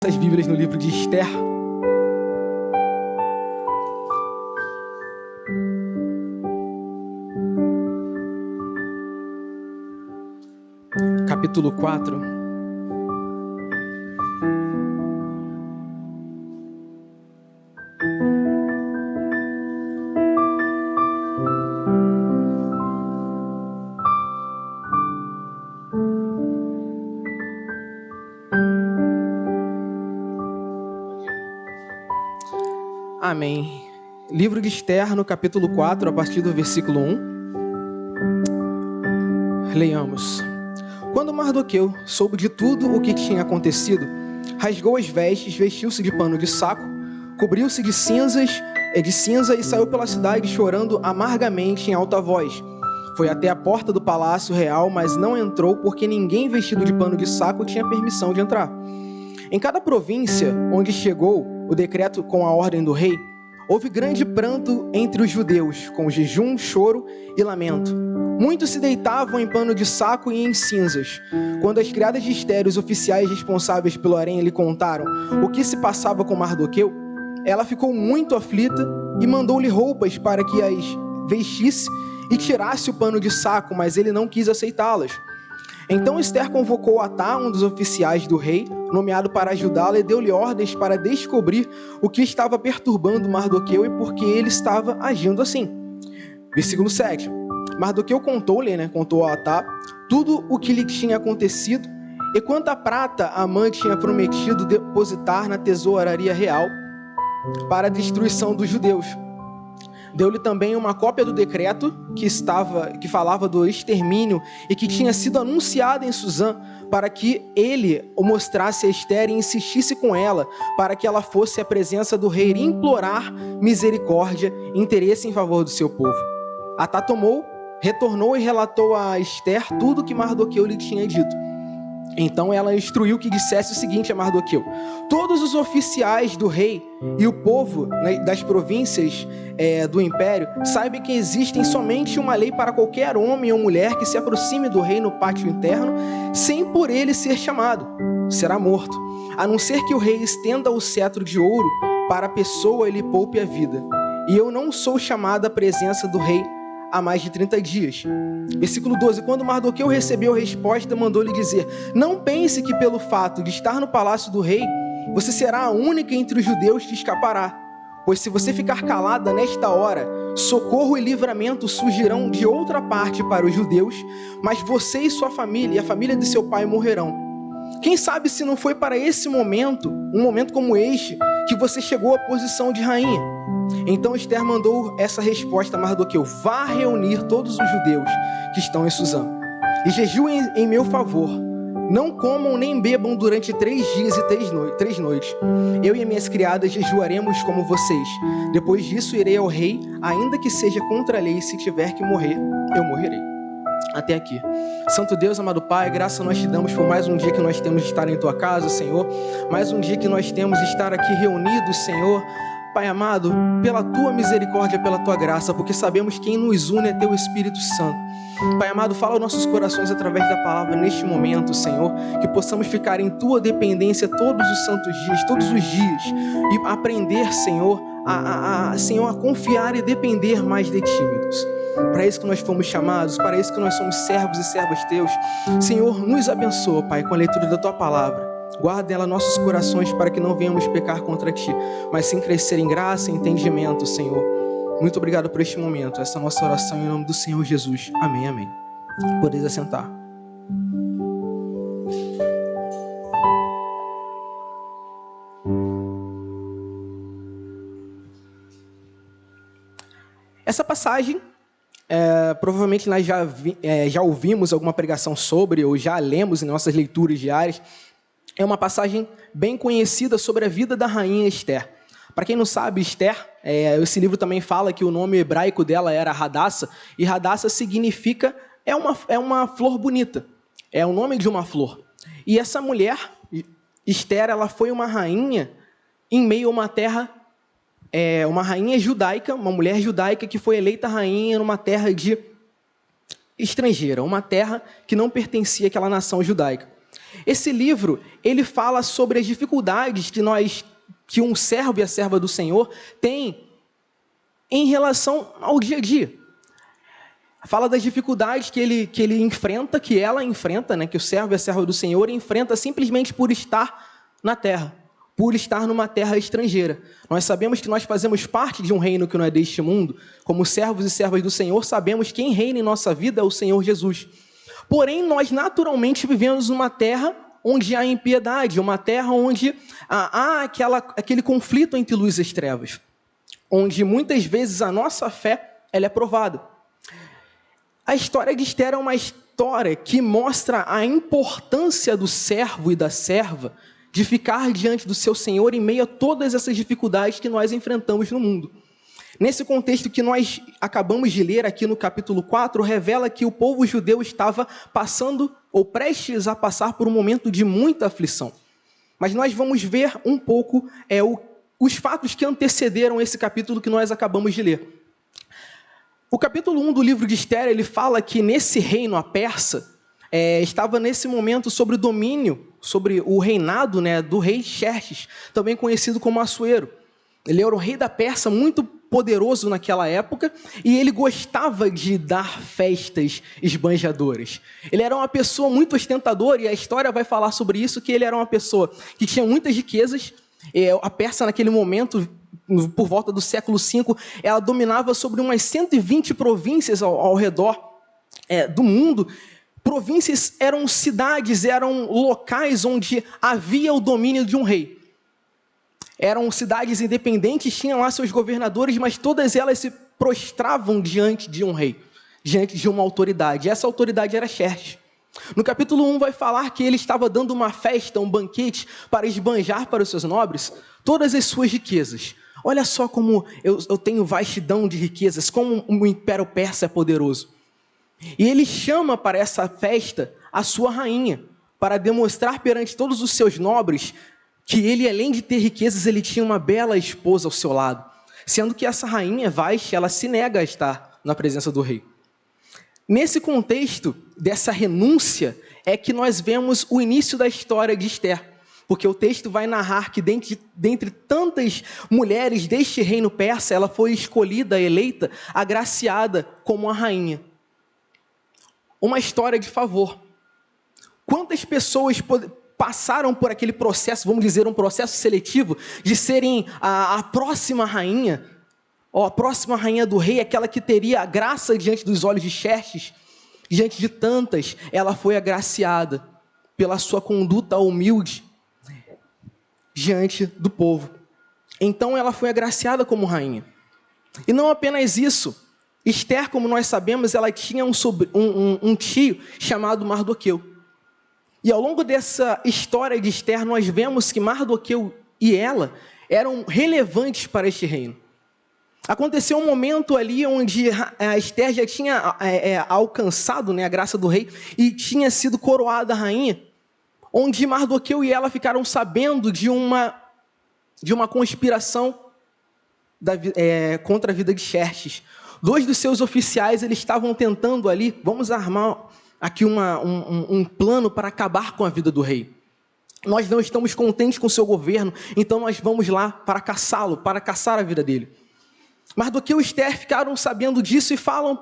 nossas Bíblias no livro de Esther. Capítulo 4. Amém. Livro de Esther, no capítulo 4, a partir do versículo 1. Leiamos. Quando Mardoqueu soube de tudo o que tinha acontecido, rasgou as vestes, vestiu-se de pano de saco, cobriu-se de cinza e saiu pela cidade chorando amargamente em alta voz. Foi até a porta do palácio real, mas não entrou porque ninguém vestido de pano de saco tinha permissão de entrar. Em cada província onde chegou o decreto com a ordem do rei, houve grande pranto entre os judeus, com jejum, choro e lamento. Muitos se deitavam em pano de saco e em cinzas. Quando as criadas de Esther e os oficiais responsáveis pelo harém lhe contaram o que se passava com Mardoqueu, ela ficou muito aflita e mandou-lhe roupas para que as vestisse e tirasse o pano de saco, mas ele não quis aceitá-las. Então Esther convocou Atá, um dos oficiais do rei, nomeado para ajudá-la, e deu-lhe ordens para descobrir o que estava perturbando Mardoqueu e por que ele estava agindo assim. Versículo 7. Mardoqueu contou a Atá tudo o que lhe tinha acontecido e quanta prata Amã tinha prometido depositar na tesouraria real para a destruição dos judeus. Deu-lhe também uma cópia do decreto que falava do extermínio e que tinha sido anunciado em Suzã, para que ele o mostrasse a Esther e insistisse com ela, para que ela fosse à presença do rei implorar misericórdia e interesse em favor do seu povo. Atá retornou e relatou a Esther tudo o que Mardoqueu lhe tinha dito. Então ela instruiu que dissesse o seguinte a Mardoqueu: todos os oficiais do rei e o povo das províncias do império saibam que existe somente uma lei para qualquer homem ou mulher que se aproxime do rei no pátio interno, sem por ele ser chamado, será morto, a não ser que o rei estenda o cetro de ouro para a pessoa e lhe poupe a vida. E eu não sou chamado à presença do rei há mais de 30 dias. Versículo 12. Quando Mardoqueu recebeu a resposta, mandou-lhe dizer: não pense que pelo fato de estar no palácio do rei, você será a única entre os judeus que escapará. Pois se você ficar calada nesta hora, socorro e livramento surgirão de outra parte para os judeus, mas você e sua família e a família de seu pai morrerão. Quem sabe se não foi para esse momento, um momento como este, que você chegou à posição de rainha? Então Esther mandou essa resposta a Mardoqueu: vá reunir todos os judeus que estão em Suzã e jejuem em meu favor. Não comam nem bebam durante 3 dias e 3 noites. Eu e minhas criadas jejuaremos como vocês. Depois disso irei ao rei, ainda que seja contra a lei. Se tiver que morrer, eu morrerei. Até aqui. Santo Deus, amado Pai, graça nós te damos por mais um dia que nós temos de estar em tua casa, Senhor. Mais um dia que nós temos de estar aqui reunidos, Senhor. Pai amado, pela tua misericórdia, pela tua graça, porque sabemos que quem nos une é teu Espírito Santo. Pai amado, fala aos nossos corações através da palavra neste momento, Senhor, que possamos ficar em tua dependência todos os santos dias, todos os dias, e aprender, Senhor, Senhor, a confiar e depender mais de ti, meu Deus. Para isso que nós fomos chamados, para isso que nós somos servos e servas teus. Senhor, nos abençoa, Pai, com a leitura da tua palavra. Guarda ela nossos corações para que não venhamos pecar contra ti, mas sim crescer em graça e entendimento, Senhor. Muito obrigado por este momento, essa nossa oração em nome do Senhor Jesus. Amém, amém. Podeis assentar. Essa passagem, provavelmente nós já ouvimos alguma pregação sobre, ou já lemos em nossas leituras diárias. É uma passagem bem conhecida sobre a vida da rainha Esther. Para quem não sabe, Esther, esse livro também fala que o nome hebraico dela era Hadassah, e Hadassah significa, é uma flor bonita, é o nome de uma flor. E essa mulher, Esther, ela foi uma rainha em meio a uma terra, uma rainha judaica, uma mulher judaica que foi eleita rainha numa terra de estrangeira, uma terra que não pertencia àquela nação judaica. Esse livro, ele fala sobre as dificuldades que um servo e a serva do Senhor têm em relação ao dia a dia. Fala das dificuldades que ele enfrenta, que ela enfrenta, né, que o servo e a serva do Senhor enfrenta simplesmente por estar na terra, por estar numa terra estrangeira. Nós sabemos que nós fazemos parte de um reino que não é deste mundo. Como servos e servas do Senhor, sabemos que quem reina em nossa vida é o Senhor Jesus. Porém, nós naturalmente vivemos numa terra onde há impiedade, uma terra onde há aquele conflito entre luz e trevas, onde muitas vezes a nossa fé ela é provada. A história de Esther é uma história que mostra a importância do servo e da serva de ficar diante do seu Senhor em meio a todas essas dificuldades que nós enfrentamos no mundo. Nesse contexto que nós acabamos de ler aqui no capítulo 4, revela que o povo judeu estava passando ou prestes a passar por um momento de muita aflição. Mas nós vamos ver um pouco os fatos que antecederam esse capítulo que nós acabamos de ler. O capítulo 1 do livro de Esther, ele fala que nesse reino, a Persa, estava nesse momento sobre o domínio, sobre o reinado, né, do rei Xerxes, também conhecido como Assuero. Ele era o rei da Pérsia, muito poderoso naquela época, e ele gostava de dar festas esbanjadoras. Ele era uma pessoa muito ostentadora, e a história vai falar sobre isso, que ele era uma pessoa que tinha muitas riquezas. A Pérsia, naquele momento, por volta do século V, ela dominava sobre umas 120 províncias ao redor do mundo. Províncias eram cidades, eram locais onde havia o domínio de um rei. Eram cidades independentes, tinham lá seus governadores, mas todas elas se prostravam diante de um rei, diante de uma autoridade. Essa autoridade era Xerxes. No capítulo 1 vai falar que ele estava dando uma festa, um banquete, para esbanjar para os seus nobres todas as suas riquezas. Olha só como eu tenho vastidão de riquezas, como o Império Persa é poderoso. E ele chama para essa festa a sua rainha, para demonstrar perante todos os seus nobres que ele, além de ter riquezas, ele tinha uma bela esposa ao seu lado. Sendo que essa rainha, Vashti, ela se nega a estar na presença do rei. Nesse contexto dessa renúncia é que nós vemos o início da história de Esther. Porque o texto vai narrar que dentre tantas mulheres deste reino persa, ela foi escolhida, eleita, agraciada como a rainha. Uma história de favor. Quantas pessoas passaram por aquele processo, vamos dizer, um processo seletivo, de serem a próxima rainha, ou a próxima rainha do rei, aquela que teria a graça diante dos olhos de Xerxes? Diante de tantas, ela foi agraciada pela sua conduta humilde diante do povo. Então ela foi agraciada como rainha. E não apenas isso, Esther, como nós sabemos, ela tinha um tio chamado Mardoqueu. E ao longo dessa história de Esther, nós vemos que Mardoqueu e ela eram relevantes para este reino. Aconteceu um momento ali onde a Esther já tinha alcançado, né, a graça do rei e tinha sido coroada rainha, onde Mardoqueu e ela ficaram sabendo de uma conspiração contra a vida de Xerxes. 2 dos seus oficiais, eles estavam tentando ali, vamos armar aqui um plano para acabar com a vida do rei. Nós não estamos contentes com o seu governo, então nós vamos lá para caçá-lo, para caçar a vida dele. Mardoqueu e Esther ficaram sabendo disso e falam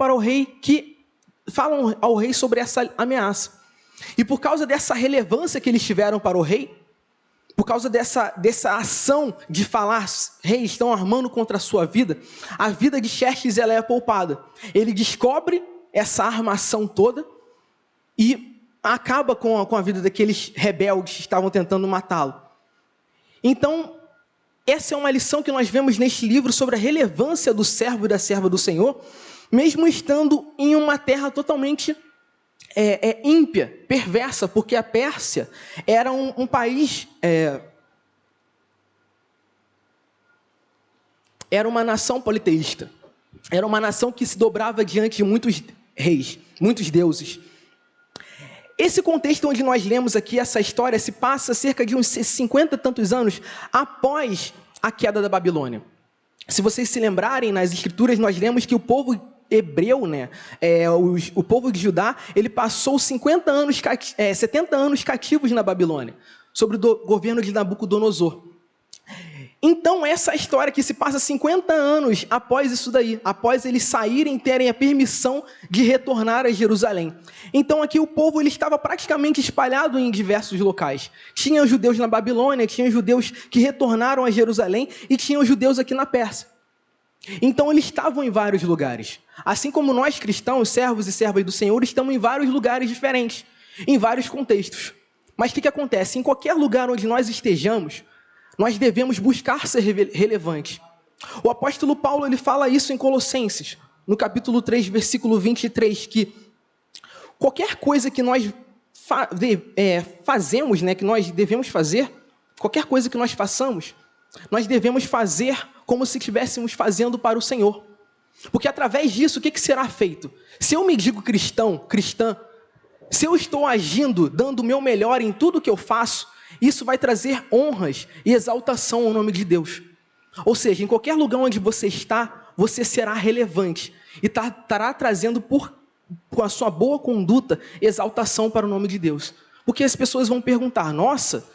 ao rei sobre essa ameaça. E por causa dessa relevância que eles tiveram para o rei, por causa dessa ação de falar, rei, estão armando contra a sua vida, a vida de Xerxes ela é poupada. Ele descobre essa armação toda e acaba com a vida daqueles rebeldes que estavam tentando matá-lo. Então, essa é uma lição que nós vemos neste livro sobre a relevância do servo e da serva do Senhor, mesmo estando em uma terra totalmente ímpia, perversa, porque a Pérsia era um país, era uma nação politeísta, era uma nação que se dobrava diante de muitos reis, muitos deuses. Esse contexto onde nós lemos aqui, essa história, se passa cerca de uns 50 e tantos anos após a queda da Babilônia. Se vocês se lembrarem, nas Escrituras nós lemos que o povo hebreu, né? O povo de Judá, ele passou 70 anos cativos na Babilônia, sob o governo de Nabucodonosor. Então, essa história que se passa 50 anos após isso daí, após eles saírem e terem a permissão de retornar a Jerusalém. Então, aqui o povo ele estava praticamente espalhado em diversos locais. Tinha judeus na Babilônia, tinha judeus que retornaram a Jerusalém e tinha judeus aqui na Pérsia. Então, eles estavam em vários lugares. Assim como nós cristãos, servos e servas do Senhor, estamos em vários lugares diferentes, em vários contextos. Mas o que acontece? Em qualquer lugar onde nós estejamos, nós devemos buscar ser relevante. O apóstolo Paulo ele fala isso em Colossenses, no capítulo 3, versículo 23, que qualquer coisa que nós fazemos, né, que nós devemos fazer, qualquer coisa que nós façamos, nós devemos fazer como se estivéssemos fazendo para o Senhor. Porque através disso, o que será feito? Se eu me digo cristã, se eu estou agindo, dando o meu melhor em tudo que eu faço, isso vai trazer honras e exaltação ao nome de Deus. Ou seja, em qualquer lugar onde você está, você será relevante e estará trazendo com a sua boa conduta exaltação para o nome de Deus. Porque as pessoas vão perguntar, nossa,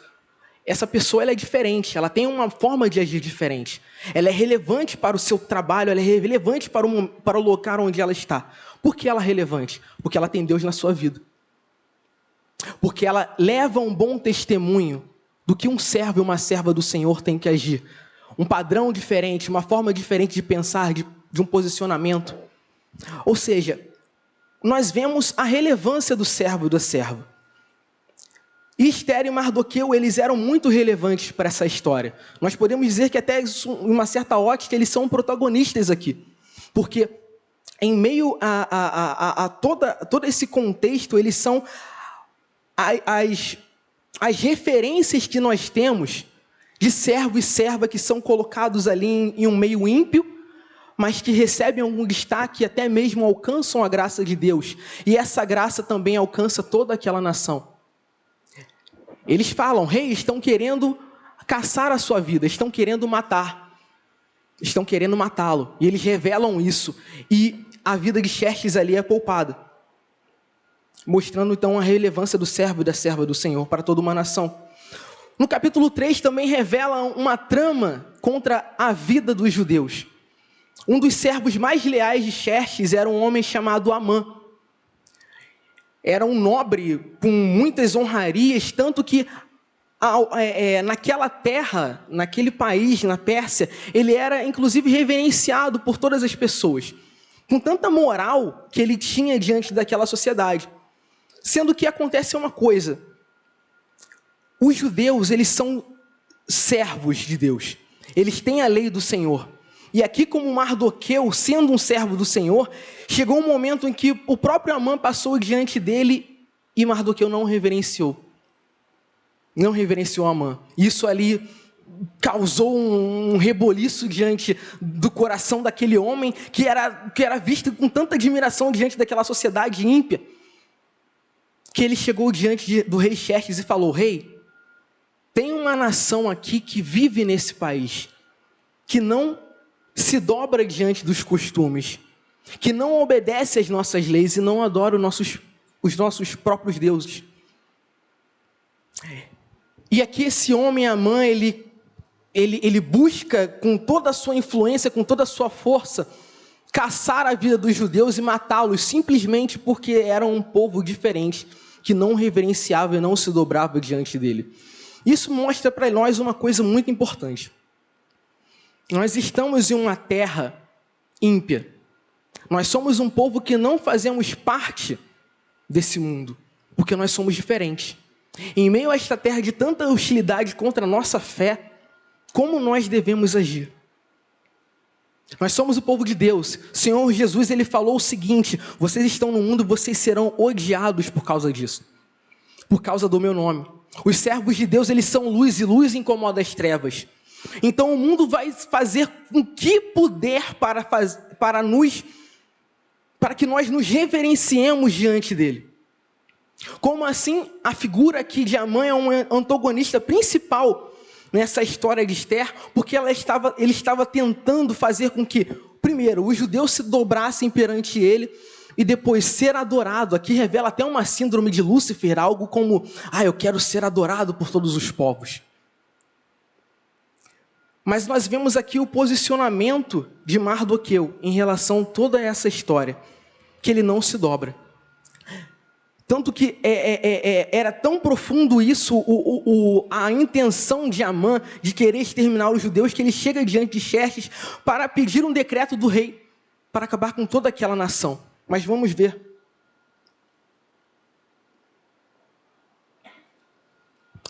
essa pessoa ela é diferente, ela tem uma forma de agir diferente. Ela é relevante para o seu trabalho, ela é relevante para o local onde ela está. Por que ela é relevante? Porque ela tem Deus na sua vida. Porque ela leva um bom testemunho do que um servo e uma serva do Senhor tem que agir. Um padrão diferente, uma forma diferente de pensar, de um posicionamento. Ou seja, nós vemos a relevância do servo e da serva. E Esther e Mardoqueu, eles eram muito relevantes para essa história. Nós podemos dizer que até em uma certa ótica eles são protagonistas aqui. Porque em meio a todo esse contexto, eles são as referências que nós temos de servo e serva que são colocados ali em um meio ímpio, mas que recebem algum destaque e até mesmo alcançam a graça de Deus. E essa graça também alcança toda aquela nação. Eles falam, rei, estão querendo caçar a sua vida, estão querendo matar. Estão querendo matá-lo. E eles revelam isso. E a vida de Xerxes ali é poupada. Mostrando então a relevância do servo e da serva do Senhor para toda uma nação. No capítulo 3 também revela uma trama contra a vida dos judeus. Um dos servos mais leais de Xerxes era um homem chamado Amã. Era um nobre com muitas honrarias, tanto que naquela terra, naquele país, na Pérsia, ele era inclusive reverenciado por todas as pessoas, com tanta moral que ele tinha diante daquela sociedade. Sendo que acontece uma coisa, os judeus, eles são servos de Deus, eles têm a lei do Senhor. E aqui, como Mardoqueu, sendo um servo do Senhor, chegou um momento em que o próprio Amã passou diante dele e Mardoqueu não reverenciou. Não reverenciou Amã. Isso ali causou um reboliço diante do coração daquele homem que era visto com tanta admiração diante daquela sociedade ímpia, que ele chegou diante do rei Xerxes e falou, rei, tem uma nação aqui que vive nesse país, que não se dobra diante dos costumes, que não obedece às nossas leis e não adora os nossos próprios deuses. E aqui esse homem, Amã, ele busca com toda a sua influência, com toda a sua força, caçar a vida dos judeus e matá-los, simplesmente porque eram um povo diferente, que não reverenciava e não se dobrava diante dele. Isso mostra para nós uma coisa muito importante. Nós estamos em uma terra ímpia. Nós somos um povo que não fazemos parte desse mundo, porque nós somos diferentes. Em meio a esta terra de tanta hostilidade contra a nossa fé, como nós devemos agir? Nós somos o povo de Deus. O Senhor Jesus, ele falou o seguinte, vocês estão no mundo, vocês serão odiados por causa disso, por causa do meu nome. Os servos de Deus, eles são luz, e luz incomoda as trevas. Então o mundo vai fazer o que puder para que nós nos reverenciemos diante dele. Como assim a figura aqui de Amã é um antagonista principal nessa história de Esther, porque ele estava tentando fazer com que primeiro, os judeus se dobrassem perante ele e depois ser adorado. Aqui revela até uma síndrome de Lúcifer, algo como, eu quero ser adorado por todos os povos. Mas nós vemos aqui o posicionamento de Mardoqueu em relação a toda essa história, que ele não se dobra. Tanto que era tão profundo isso, a intenção de Amã de querer exterminar os judeus, que ele chega diante de Xerxes para pedir um decreto do rei, para acabar com toda aquela nação. Mas vamos ver.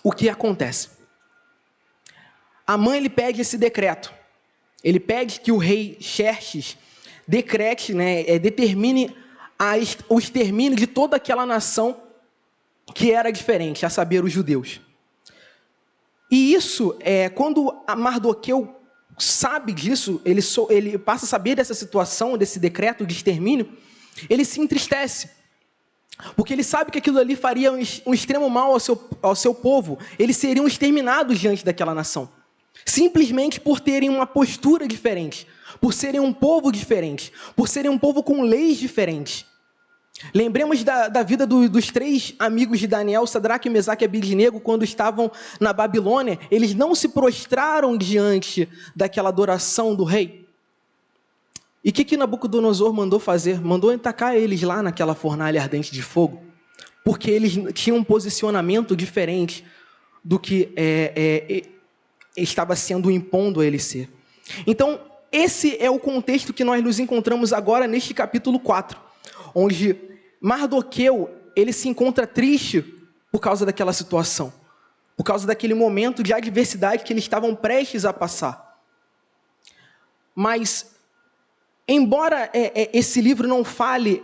O que acontece? Amã, ele pede esse decreto. Ele pede que o rei Xerxes decrete, determine o extermínio de toda aquela nação que era diferente, a saber, os judeus. E isso, quando Mardoqueu sabe disso, ele passa a saber dessa situação, desse decreto de extermínio, ele se entristece, porque ele sabe que aquilo ali faria um extremo mal ao seu povo. Eles seriam exterminados diante daquela nação, simplesmente por terem uma postura diferente, por serem um povo diferente, por serem um povo com leis diferentes. Lembremos da vida dos 3 amigos de Daniel, Sadraque, Mesaque e Abednego, quando estavam na Babilônia. Eles não se prostraram diante daquela adoração do rei. E o que Nabucodonosor mandou fazer? Mandou atacar eles lá naquela fornalha ardente de fogo, porque eles tinham um posicionamento diferente do que estava sendo impondo a eles ser. Então, esse é o contexto que nós nos encontramos agora neste capítulo 4, onde Mardoqueu, ele se encontra triste por causa daquela situação, por causa daquele momento de adversidade que eles estavam prestes a passar. Mas, embora esse livro não fale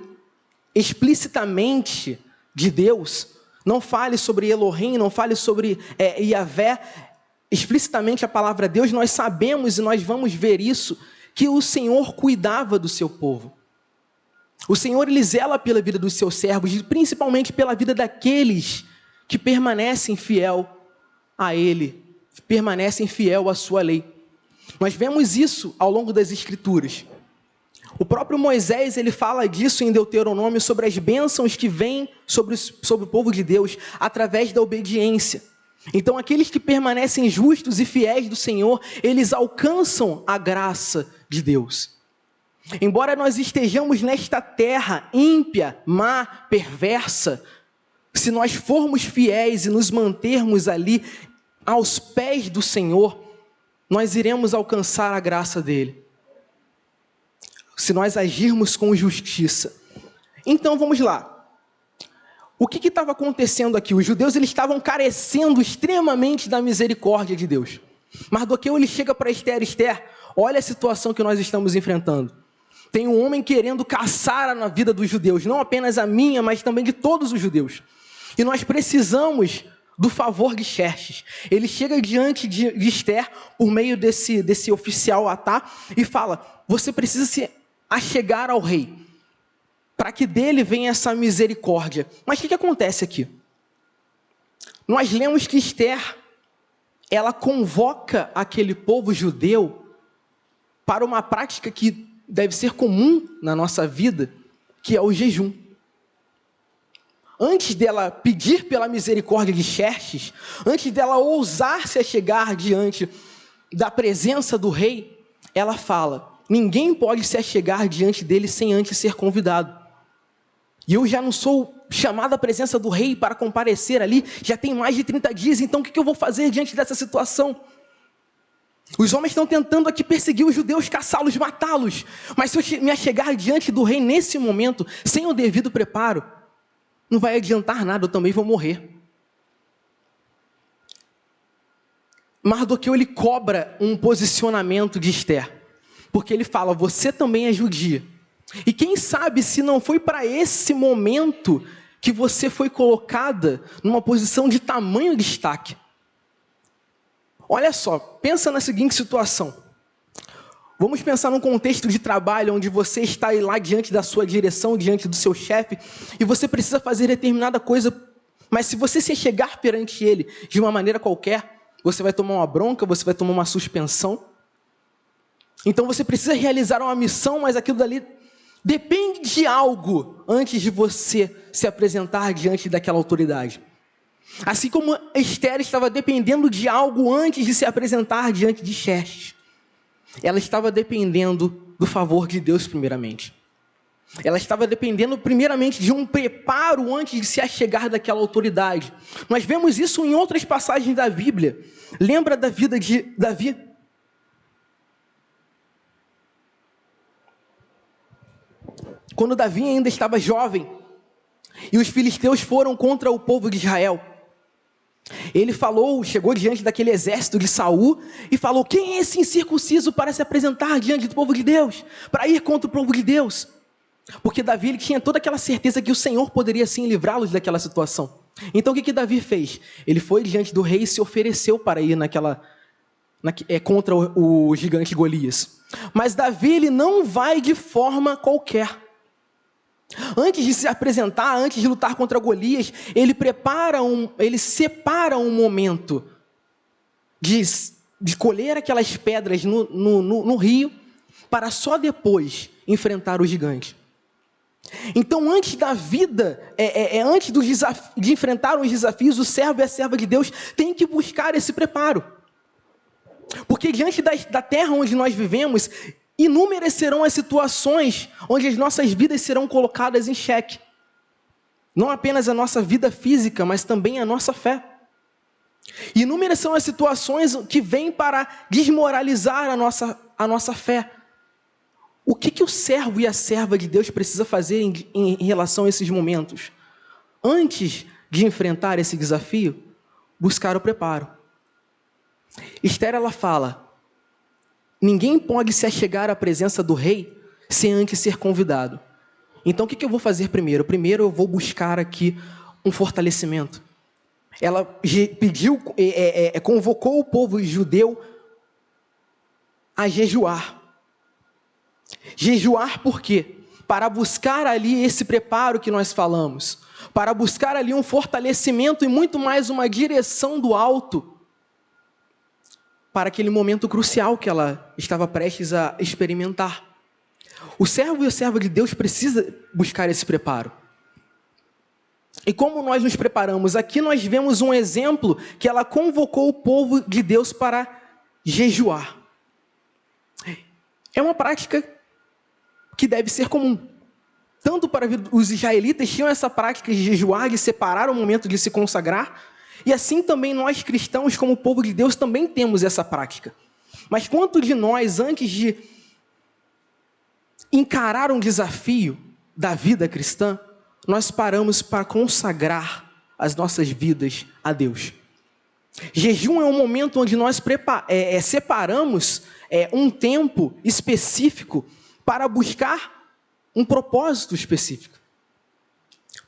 explicitamente de Deus, não fale sobre Elohim, não fale sobre Yahvé, explicitamente a palavra Deus, nós sabemos e nós vamos ver isso, que o Senhor cuidava do seu povo. O Senhor, ele zela pela vida dos seus servos, e principalmente pela vida daqueles que permanecem fiel a Ele, permanecem fiel à sua lei. Nós vemos isso ao longo das Escrituras. O próprio Moisés, ele fala disso em Deuteronômio, sobre as bênçãos que vêm sobre o povo de Deus, através da obediência. Então, aqueles que permanecem justos e fiéis do Senhor, eles alcançam a graça de Deus. Embora nós estejamos nesta terra ímpia, má, perversa, se nós formos fiéis e nos mantermos ali aos pés do Senhor, nós iremos alcançar a graça dele. Se nós agirmos com justiça. Então vamos lá. O que estava acontecendo aqui? Os judeus, eles estavam carecendo extremamente da misericórdia de Deus. Mardoqueu, ele chega para Esther, olha a situação que nós estamos enfrentando. Tem um homem querendo caçar na vida dos judeus, não apenas a minha, mas também de todos os judeus. E nós precisamos do favor de Xerxes. Ele chega diante de Esther, por meio desse oficial Atá, e fala, você precisa se achegar ao rei, para que dele venha essa misericórdia. Mas o que acontece aqui? Nós lemos que Esther, ela convoca aquele povo judeu para uma prática que deve ser comum na nossa vida, que é o jejum. Antes dela pedir pela misericórdia de Xerxes, antes dela ousar se achegar diante da presença do rei, ela fala, ninguém pode se achegar diante dele sem antes ser convidado. E eu já não sou chamado à presença do rei para comparecer ali, já tem mais de 30 dias, então o que eu vou fazer diante dessa situação? Os homens estão tentando aqui perseguir os judeus, caçá-los, matá-los. Mas se eu me achegar diante do rei nesse momento, sem o devido preparo, não vai adiantar nada, eu também vou morrer. Mardoqueu, ele cobra um posicionamento de Esther, porque ele fala, você também é judia. E quem sabe se não foi para esse momento que você foi colocada numa posição de tamanho destaque. Olha só, pensa na seguinte situação. Vamos pensar num contexto de trabalho onde você está lá diante da sua direção, diante do seu chefe, e você precisa fazer determinada coisa, mas se você se chegar perante ele de uma maneira qualquer, você vai tomar uma bronca, você vai tomar uma suspensão. Então você precisa realizar uma missão, mas aquilo dali depende de algo antes de você se apresentar diante daquela autoridade. Assim como Esther estava dependendo de algo antes de se apresentar diante de Xerxes. Ela estava dependendo do favor de Deus primeiramente. Ela estava dependendo primeiramente de um preparo antes de se achegar daquela autoridade. Nós vemos isso em outras passagens da Bíblia. Lembra da vida de Davi? Quando Davi ainda estava jovem e os filisteus foram contra o povo de Israel, ele chegou diante daquele exército de Saul e falou: quem é esse incircunciso para se apresentar diante do povo de Deus, para ir contra o povo de Deus? Porque Davi ele tinha toda aquela certeza que o Senhor poderia sim livrá-los daquela situação. Então o que Davi fez? Ele foi diante do rei e se ofereceu para ir contra o gigante Golias. Mas Davi ele não vai de forma qualquer. Antes de se apresentar, antes de lutar contra Golias, ele separa um momento de colher aquelas pedras no rio, para só depois enfrentar o gigante. Então, antes da vida, antes de enfrentar os desafios, o servo e a serva de Deus tem que buscar esse preparo. Porque diante da terra onde nós vivemos, inúmeras serão as situações onde as nossas vidas serão colocadas em xeque. Não apenas a nossa vida física, mas também a nossa fé. Inúmeras são as situações que vêm para desmoralizar a nossa fé. O que o servo e a serva de Deus precisa fazer em relação a esses momentos? Antes de enfrentar esse desafio, buscar o preparo. Esther, ela fala: ninguém pode se achegar à presença do rei sem antes ser convidado. Então o que eu vou fazer primeiro? Primeiro eu vou buscar aqui um fortalecimento. Ela convocou o povo judeu a jejuar. Jejuar por quê? Para buscar ali esse preparo que nós falamos. Para buscar ali um fortalecimento e muito mais uma direção do alto para aquele momento crucial que ela estava prestes a experimentar. O servo e a serva de Deus precisa buscar esse preparo. E como nós nos preparamos? Aqui nós vemos um exemplo que ela convocou o povo de Deus para jejuar. É uma prática que deve ser comum. Tanto para os israelitas tinham essa prática de jejuar, de separar o momento de se consagrar, e assim também nós cristãos, como povo de Deus, também temos essa prática. Mas quanto de nós, antes de encarar um desafio da vida cristã, nós paramos para consagrar as nossas vidas a Deus? Jejum é um momento onde nós separamos um tempo específico para buscar um propósito específico.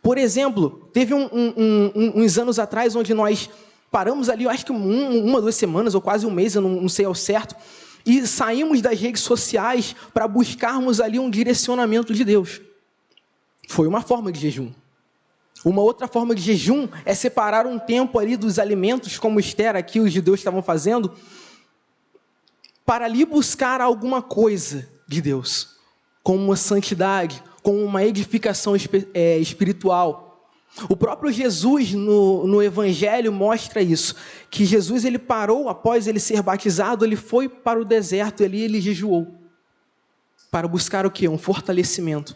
Por exemplo, teve uns anos atrás onde nós paramos ali, eu acho que uma, 2 semanas ou quase um mês, eu não sei ao certo, e saímos das redes sociais para buscarmos ali um direcionamento de Deus. Foi uma forma de jejum. Uma outra forma de jejum é separar um tempo ali dos alimentos, como Esther aqui os judeus estavam fazendo, para ali buscar alguma coisa de Deus, como uma santidade, como uma edificação espiritual. O próprio Jesus no Evangelho mostra isso, que Jesus ele parou, após ele ser batizado, ele foi para o deserto e ali ele jejuou, para buscar o quê? Um fortalecimento.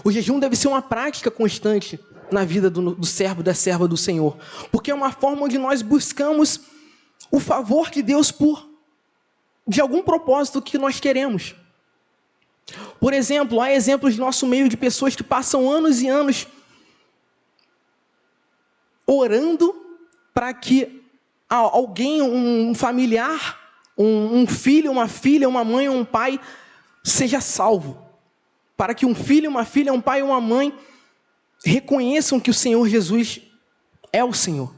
O jejum deve ser uma prática constante na vida do servo e da serva do Senhor, porque é uma forma onde nós buscamos o favor de Deus de algum propósito que nós queremos. Por exemplo, há exemplos no nosso meio de pessoas que passam anos e anos orando para que alguém, um familiar, um filho, uma filha, uma mãe ou um pai seja salvo. Para que um filho, uma filha, um pai ou uma mãe reconheçam que o Senhor Jesus é o Senhor.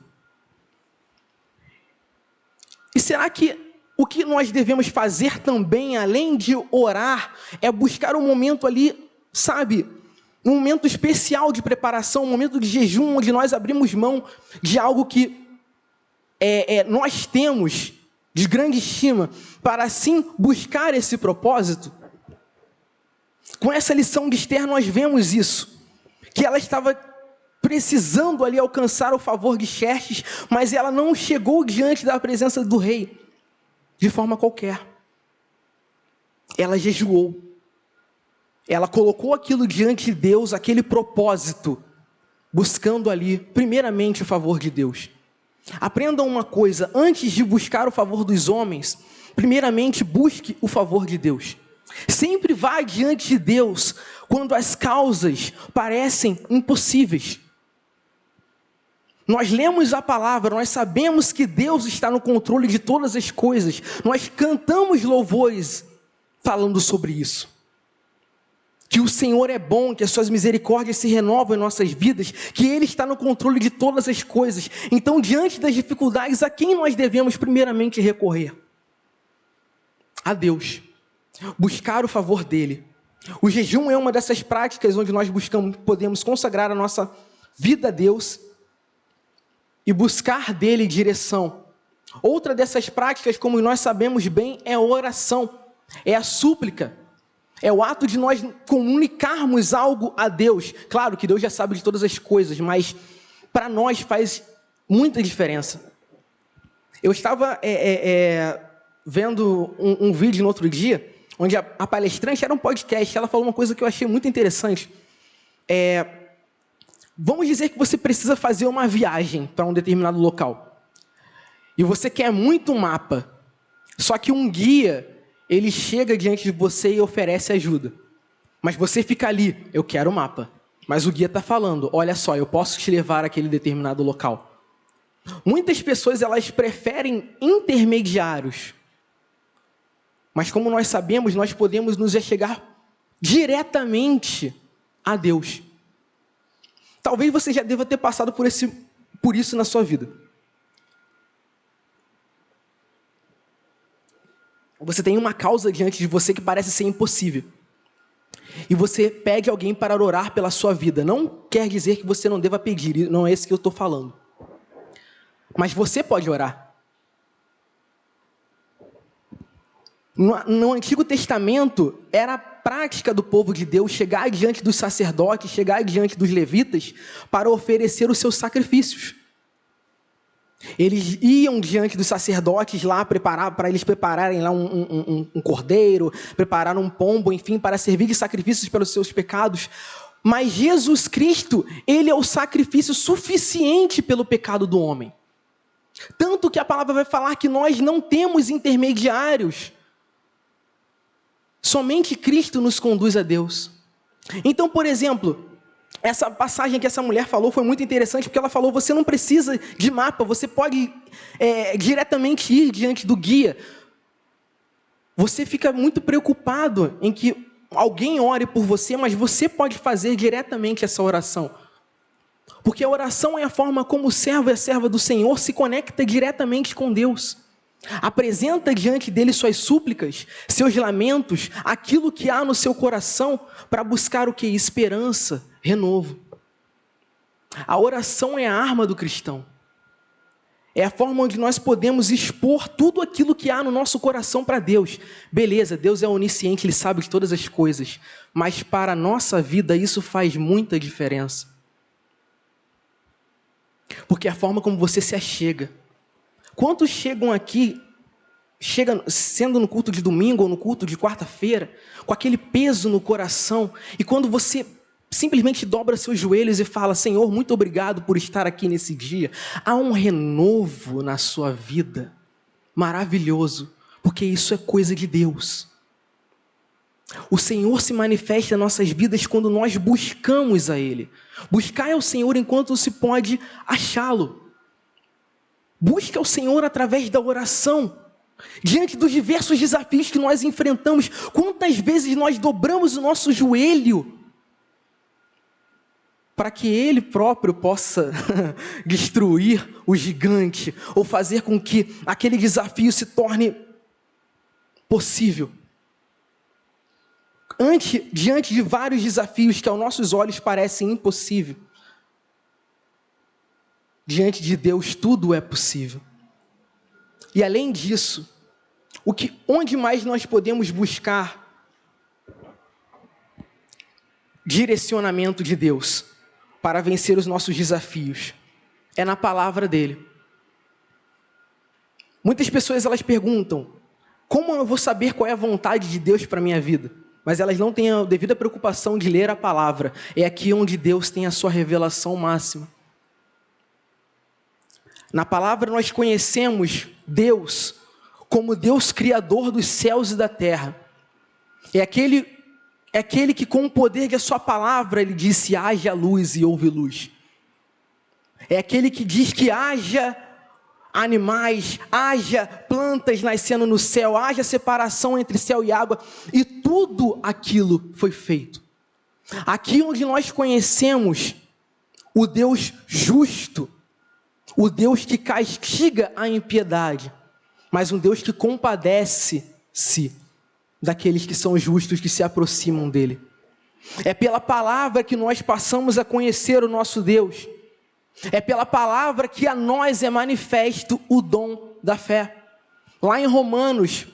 E será que o que nós devemos fazer também, além de orar, é buscar um momento ali, sabe, um momento especial de preparação, um momento de jejum, onde nós abrimos mão de algo que nós temos de grande estima, para assim buscar esse propósito? Com essa lição de Esther nós vemos isso, que ela estava precisando ali alcançar o favor de Xerxes, mas ela não chegou diante da presença do rei de forma qualquer. Ela jejuou, ela colocou aquilo diante de Deus, aquele propósito, buscando ali primeiramente o favor de Deus. Aprendam uma coisa: antes de buscar o favor dos homens, primeiramente busque o favor de Deus. Sempre vá diante de Deus quando as causas parecem impossíveis. Nós lemos a palavra, nós sabemos que Deus está no controle de todas as coisas. Nós cantamos louvores falando sobre isso. Que o Senhor é bom, que as suas misericórdias se renovam em nossas vidas, que Ele está no controle de todas as coisas. Então, diante das dificuldades, a quem nós devemos primeiramente recorrer? A Deus. Buscar o favor dEle. O jejum é uma dessas práticas onde nós podemos consagrar a nossa vida a Deus e buscar dEle direção. Outra dessas práticas, como nós sabemos bem, é a oração, é a súplica. É o ato de nós comunicarmos algo a Deus. Claro que Deus já sabe de todas as coisas, mas para nós faz muita diferença. Eu estava vendo um vídeo no outro dia, onde a palestrante era um podcast. Ela falou uma coisa que eu achei muito interessante. Vamos dizer que você precisa fazer uma viagem para um determinado local. E você quer muito um mapa. Só que um guia, ele chega diante de você e oferece ajuda. Mas você fica ali: eu quero o mapa. Mas o guia está falando: olha só, eu posso te levar àquele determinado local. Muitas pessoas, elas preferem intermediários. Mas como nós sabemos, nós podemos nos achegar diretamente a Deus. Talvez você já deva ter passado por isso na sua vida. Você tem uma causa diante de você que parece ser impossível. E você pede alguém para orar pela sua vida. Não quer dizer que você não deva pedir, não é isso que eu estou falando. Mas você pode orar. No Antigo Testamento, era a prática do povo de Deus chegar diante dos sacerdotes, chegar diante dos levitas, para oferecer os seus sacrifícios. Eles iam diante dos sacerdotes lá, para eles prepararem lá um cordeiro, preparar um pombo, enfim, para servir de sacrifícios pelos seus pecados. Mas Jesus Cristo, Ele é o sacrifício suficiente pelo pecado do homem. Tanto que a palavra vai falar que nós não temos intermediários. Somente Cristo nos conduz a Deus. Então, por exemplo, essa passagem que essa mulher falou foi muito interessante, porque ela falou: você não precisa de mapa, você pode diretamente ir diante do guia. Você fica muito preocupado em que alguém ore por você, mas você pode fazer diretamente essa oração. Porque a oração é a forma como o servo e a serva do Senhor se conecta diretamente com Deus. Apresenta diante dele suas súplicas, seus lamentos, aquilo que há no seu coração, para buscar o que? Esperança, renovo. A oração é a arma do cristão. É a forma onde nós podemos expor tudo aquilo que há no nosso coração para Deus. Beleza, Deus é onisciente, Ele sabe de todas as coisas. Mas para a nossa vida isso faz muita diferença. Porque é a forma como você se achega. Quantos chegam aqui, sendo no culto de domingo ou no culto de quarta-feira, com aquele peso no coração, e quando você simplesmente dobra seus joelhos e fala: Senhor, muito obrigado por estar aqui nesse dia, há um renovo na sua vida, maravilhoso, porque isso é coisa de Deus. O Senhor se manifesta em nossas vidas quando nós buscamos a Ele. Buscar ao Senhor enquanto se pode achá-lo. Busca ao Senhor através da oração. Diante dos diversos desafios que nós enfrentamos, quantas vezes nós dobramos o nosso joelho para que Ele próprio possa destruir o gigante, ou fazer com que aquele desafio se torne possível. Diante de vários desafios que aos nossos olhos parecem impossíveis, diante de Deus tudo é possível. E além disso, onde mais nós podemos buscar direcionamento de Deus para vencer os nossos desafios? É na palavra dele. Muitas pessoas elas perguntam: como eu vou saber qual é a vontade de Deus para a minha vida? Mas elas não têm a devida preocupação de ler a palavra. É aqui onde Deus tem a sua revelação máxima. Na palavra nós conhecemos Deus como Deus criador dos céus e da terra. É aquele que com o poder de sua palavra ele disse: haja luz e houve luz. É aquele que diz que haja animais, haja plantas nascendo no céu, haja separação entre céu e água, e tudo aquilo foi feito. Aqui onde nós conhecemos o Deus justo, o Deus que castiga a impiedade, mas um Deus que compadece-se daqueles que são justos, que se aproximam dele. É pela palavra que nós passamos a conhecer o nosso Deus. É pela palavra que a nós é manifesto o dom da fé. Lá em Romanos,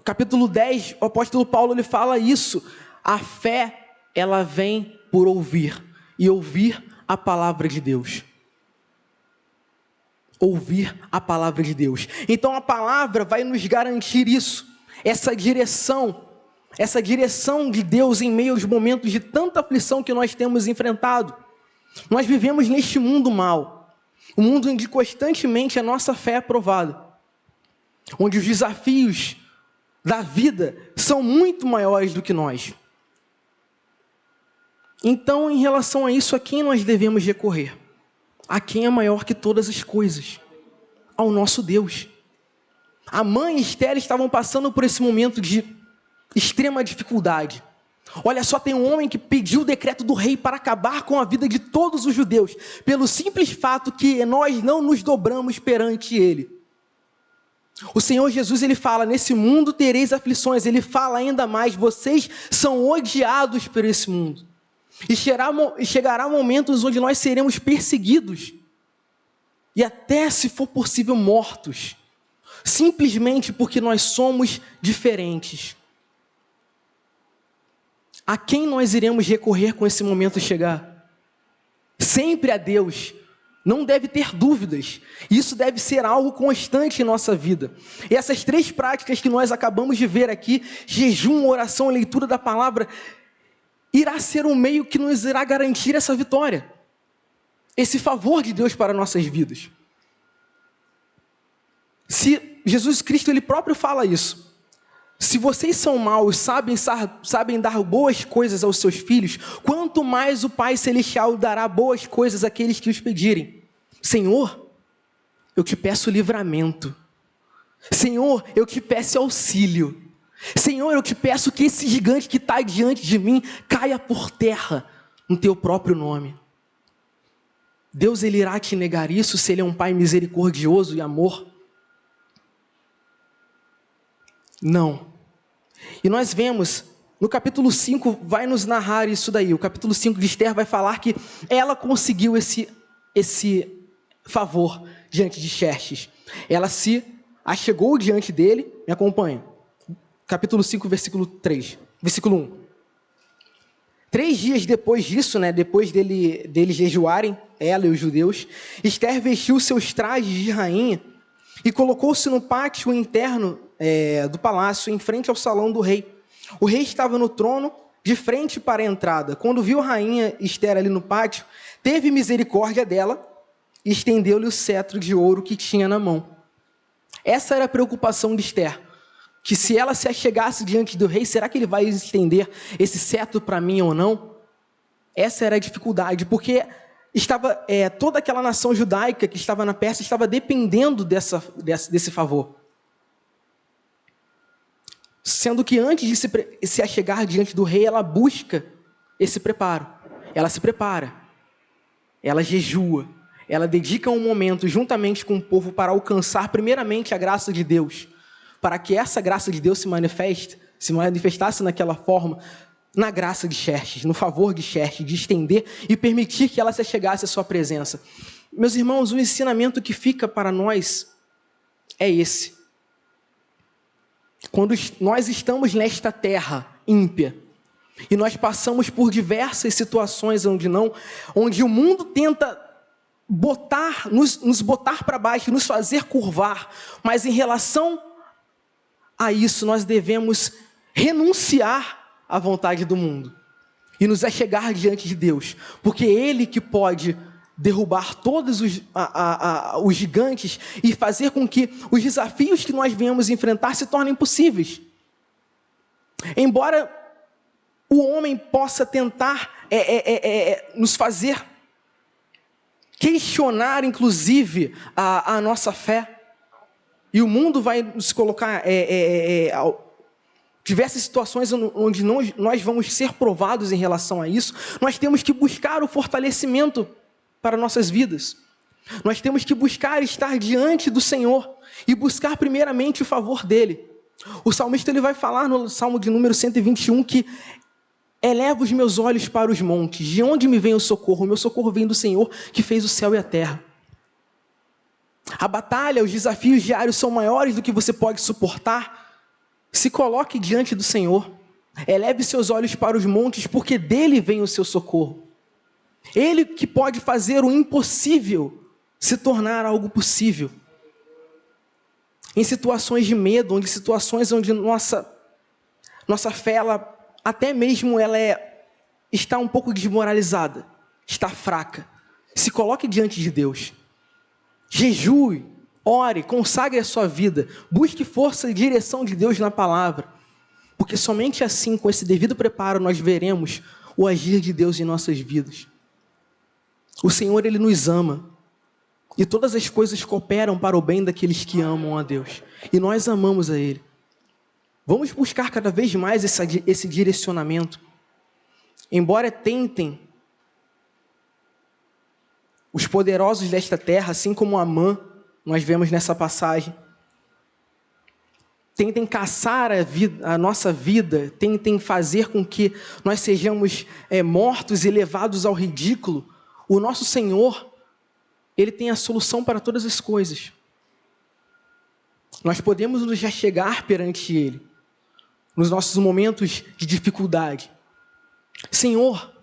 capítulo 10, o apóstolo Paulo ele fala isso. A fé, ela vem por ouvir, e ouvir a palavra de Deus. Ouvir a palavra de Deus. Então a palavra vai nos garantir isso, essa direção de Deus em meio aos momentos de tanta aflição que nós temos enfrentado. Nós vivemos neste mundo mau, um mundo onde constantemente a nossa fé é provada, onde os desafios da vida são muito maiores do que nós. Então, em relação a isso, a quem nós devemos recorrer? A quem é maior que todas as coisas? Ao nosso Deus. A mãe e Esther estavam passando por esse momento de extrema dificuldade. Olha só, tem um homem que pediu o decreto do rei para acabar com a vida de todos os judeus, pelo simples fato que nós não nos dobramos perante ele. O Senhor Jesus, ele fala: nesse mundo tereis aflições. Ele fala ainda mais: vocês são odiados por esse mundo. E chegará momentos onde nós seremos perseguidos, e até, se for possível, mortos, simplesmente porque nós somos diferentes. A quem nós iremos recorrer quando esse momento chegar? Sempre a Deus. Não deve ter dúvidas. Isso deve ser algo constante em nossa vida. E essas 3 práticas que nós acabamos de ver aqui, jejum, oração e leitura da palavra, irá ser um meio que nos irá garantir essa vitória, esse favor de Deus para nossas vidas. Se Jesus Cristo ele próprio fala isso: se vocês são maus, sabem dar boas coisas aos seus filhos, quanto mais o Pai Celestial dará boas coisas àqueles que os pedirem. Senhor, eu te peço livramento. Senhor, eu te peço auxílio. Senhor, eu te peço que esse gigante que está diante de mim caia por terra no teu próprio nome. Deus ele irá te negar isso se ele é um Pai misericordioso e amor? Não. E nós vemos, no capítulo 5 vai nos narrar isso daí. O capítulo 5 de Esther vai falar que ela conseguiu esse favor diante de Xerxes. Ela se achegou diante dele. Me acompanha. Capítulo 5, versículo 3. Versículo 1. 3 dias depois disso, depois deles jejuarem, ela e os judeus, Esther vestiu seus trajes de rainha e colocou-se no pátio interno do palácio, em frente ao salão do rei. O rei estava no trono, de frente para a entrada. Quando viu a rainha Esther ali no pátio, teve misericórdia dela e estendeu-lhe o cetro de ouro que tinha na mão. Essa era a preocupação de Esther, que se ela se achegasse diante do rei, será que ele vai estender esse cetro para mim ou não? Essa era a dificuldade, porque estava toda aquela nação judaica que estava na Pérsia estava dependendo desse favor. Sendo que antes de se achegar diante do rei, ela busca esse preparo. Ela se prepara, ela jejua, ela dedica um momento juntamente com o povo para alcançar primeiramente a graça de Deus, para que essa graça de Deus se manifestasse naquela forma, na graça de Xerxes, no favor de Xerxes, de estender e permitir que ela se achegasse à sua presença. Meus irmãos, o ensinamento que fica para nós é esse. Quando nós estamos nesta terra ímpia, e nós passamos por diversas situações onde o mundo tenta nos botar para baixo, nos fazer curvar, mas em relação a isso nós devemos renunciar à vontade do mundo e nos achegar diante de Deus, porque é Ele que pode derrubar todos os gigantes e fazer com que os desafios que nós venhamos enfrentar se tornem possíveis. Embora o homem possa tentar nos fazer questionar, inclusive, a nossa fé, e o mundo vai nos colocar diversas situações onde nós vamos ser provados em relação a isso, nós temos que buscar o fortalecimento para nossas vidas. Nós temos que buscar estar diante do Senhor e buscar primeiramente o favor dEle. O salmista ele vai falar no Salmo de número 121 que eleva os meus olhos para os montes. De onde me vem o socorro? O meu socorro vem do Senhor que fez o céu e a terra. A batalha, os desafios diários são maiores do que você pode suportar. Se coloque diante do Senhor. Eleve seus olhos para os montes, porque dele vem o seu socorro. Ele que pode fazer o impossível se tornar algo possível. Em situações de medo, em situações onde nossa fé, até mesmo está um pouco desmoralizada, está fraca. Se coloque diante de Deus. Jejue, ore, consagre a sua vida. Busque força e direção de Deus na palavra. Porque somente assim, com esse devido preparo, nós veremos o agir de Deus em nossas vidas. O Senhor, Ele nos ama. E todas as coisas cooperam para o bem daqueles que amam a Deus. E nós amamos a Ele. Vamos buscar cada vez mais esse direcionamento. Embora tentem os poderosos desta terra, assim como Amã, nós vemos nessa passagem, tentem caçar a nossa vida, tentem fazer com que nós sejamos mortos e levados ao ridículo, o nosso Senhor, Ele tem a solução para todas as coisas. Nós podemos nos achegar perante Ele, nos nossos momentos de dificuldade. Senhor,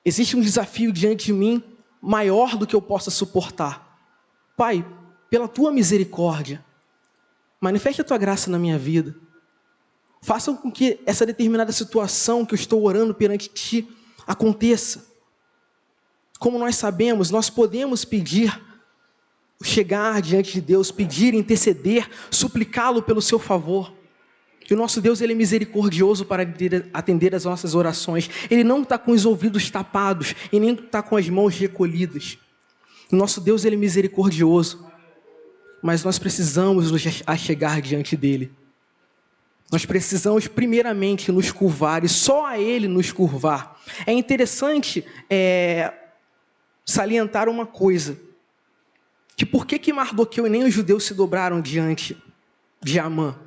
existe um desafio diante de mim maior do que eu possa suportar. Pai, pela Tua misericórdia, manifeste a Tua graça na minha vida. Faça com que essa determinada situação que eu estou orando perante Ti aconteça. Como nós sabemos, nós podemos pedir, chegar diante de Deus, pedir, interceder, suplicá-lo pelo seu favor. E o nosso Deus, Ele é misericordioso para atender as nossas orações. Ele não está com os ouvidos tapados e nem está com as mãos recolhidas. O nosso Deus, Ele é misericordioso. Mas nós precisamos nos achegar diante dEle. Nós precisamos primeiramente nos curvar e só a Ele nos curvar. É interessante salientar uma coisa. Que por que Mardoqueu e nem os judeus se dobraram diante de Amã?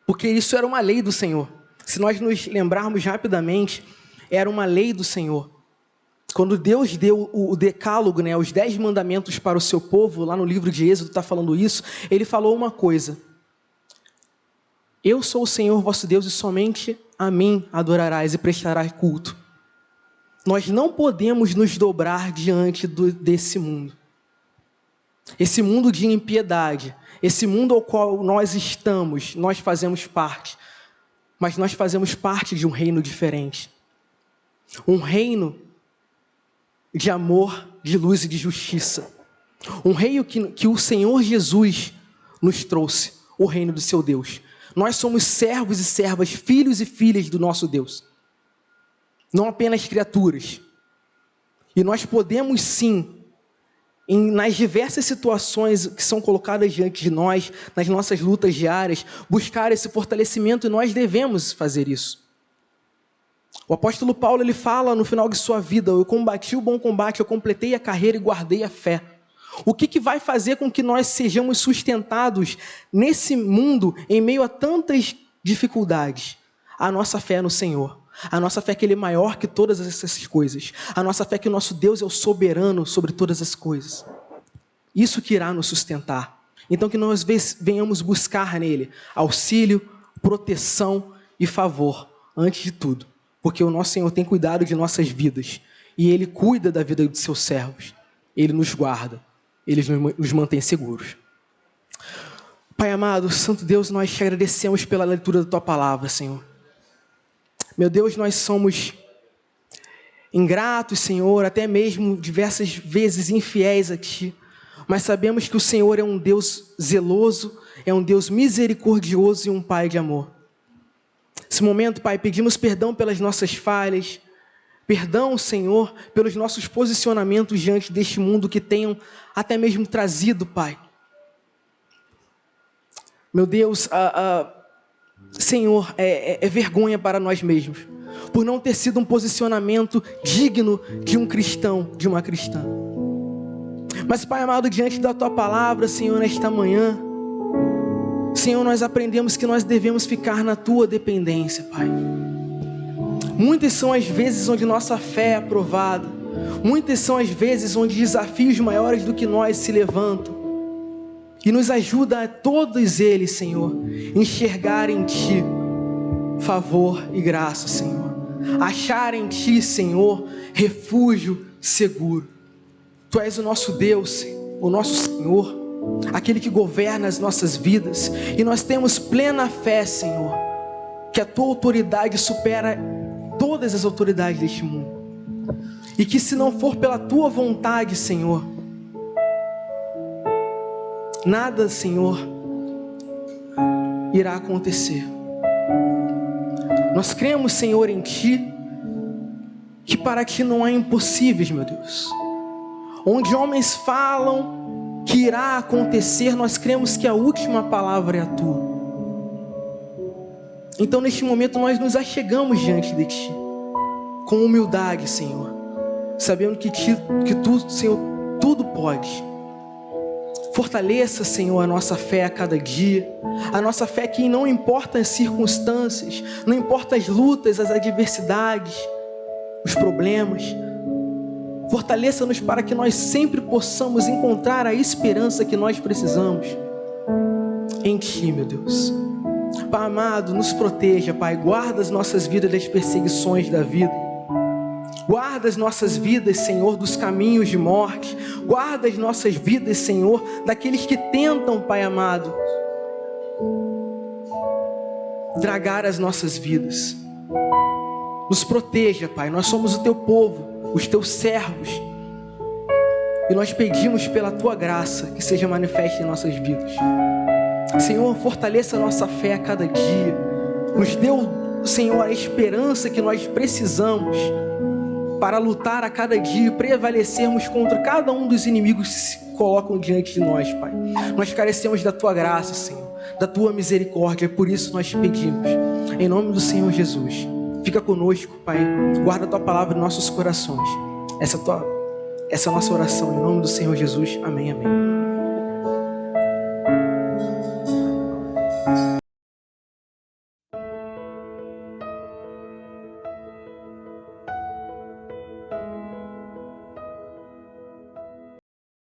Porque isso era uma lei do Senhor. Se nós nos lembrarmos rapidamente, era uma lei do Senhor. Quando Deus deu o decálogo, os 10 mandamentos para o seu povo, lá no livro de Êxodo está falando isso, Ele falou uma coisa. Eu sou o Senhor vosso Deus e somente a mim adorarás e prestarás culto. Nós não podemos nos dobrar diante desse mundo. Esse mundo de impiedade, esse mundo ao qual nós estamos, nós fazemos parte. Mas nós fazemos parte de um reino diferente. Um reino de amor, de luz e de justiça. Um reino que o Senhor Jesus nos trouxe, o reino do seu Deus. Nós somos servos e servas, filhos e filhas do nosso Deus. Não apenas criaturas. E nós podemos sim, nas diversas situações que são colocadas diante de nós, nas nossas lutas diárias, buscar esse fortalecimento, e nós devemos fazer isso. O apóstolo Paulo, ele fala no final de sua vida: eu combati o bom combate, eu completei a carreira e guardei a fé. O que vai fazer com que nós sejamos sustentados nesse mundo, em meio a tantas dificuldades? A nossa fé no Senhor. A nossa fé que Ele é maior que todas essas coisas. A nossa fé que o nosso Deus é o soberano sobre todas as coisas. Isso que irá nos sustentar. Então que nós venhamos buscar nele auxílio, proteção e favor, antes de tudo. Porque o nosso Senhor tem cuidado de nossas vidas. E Ele cuida da vida de seus servos. Ele nos guarda. Ele nos mantém seguros. Pai amado, Santo Deus, nós te agradecemos pela leitura da Tua palavra, Senhor. Meu Deus, nós somos ingratos, Senhor, até mesmo diversas vezes infiéis a Ti. Mas sabemos que o Senhor é um Deus zeloso, é um Deus misericordioso e um Pai de amor. Nesse momento, Pai, pedimos perdão pelas nossas falhas, perdão, Senhor, pelos nossos posicionamentos diante deste mundo que tenham até mesmo trazido, Pai. Meu Deus, Senhor, é vergonha para nós mesmos, por não ter sido um posicionamento digno de um cristão, de uma cristã. Mas, Pai amado, diante da Tua palavra, Senhor, nesta manhã, Senhor, nós aprendemos que nós devemos ficar na Tua dependência, Pai. Muitas são as vezes onde nossa fé é aprovada. Muitas são as vezes onde desafios maiores do que nós se levantam. E nos ajuda a todos eles, Senhor, enxergar em Ti favor e graça, Senhor. Achar em Ti, Senhor, refúgio seguro. Tu és o nosso Deus, o nosso Senhor, aquele que governa as nossas vidas. E nós temos plena fé, Senhor, que a Tua autoridade supera todas as autoridades deste mundo. E que se não for pela Tua vontade, Senhor, nada, Senhor, irá acontecer. Nós cremos, Senhor, em Ti, que para Ti não há impossíveis, meu Deus. Onde homens falam que irá acontecer, nós cremos que a última palavra é a Tua. Então, neste momento, nós nos achegamos diante de Ti, com humildade, Senhor, sabendo que Tu, Senhor, tudo pode. Fortaleça, Senhor, a nossa fé a cada dia, a nossa fé que não importa as circunstâncias, não importa as lutas, as adversidades, os problemas. Fortaleça-nos para que nós sempre possamos encontrar a esperança que nós precisamos em Ti, meu Deus. Pai amado, nos proteja, Pai. Guarda as nossas vidas das perseguições da vida. Guarda as nossas vidas, Senhor, dos caminhos de morte. Guarda as nossas vidas, Senhor, daqueles que tentam, Pai amado, dragar as nossas vidas. Nos proteja, Pai. Nós somos o Teu povo, os Teus servos. E nós pedimos pela Tua graça que seja manifesta em nossas vidas. Senhor, fortaleça a nossa fé a cada dia. Nos dê, Senhor, a esperança que nós precisamos para lutar a cada dia e prevalecermos contra cada um dos inimigos que se colocam diante de nós, Pai. Nós carecemos da Tua graça, Senhor, da Tua misericórdia, por isso nós te pedimos, em nome do Senhor Jesus. Fica conosco, Pai, guarda a Tua palavra em nossos corações. Essa é a nossa oração, em nome do Senhor Jesus. Amém, amém.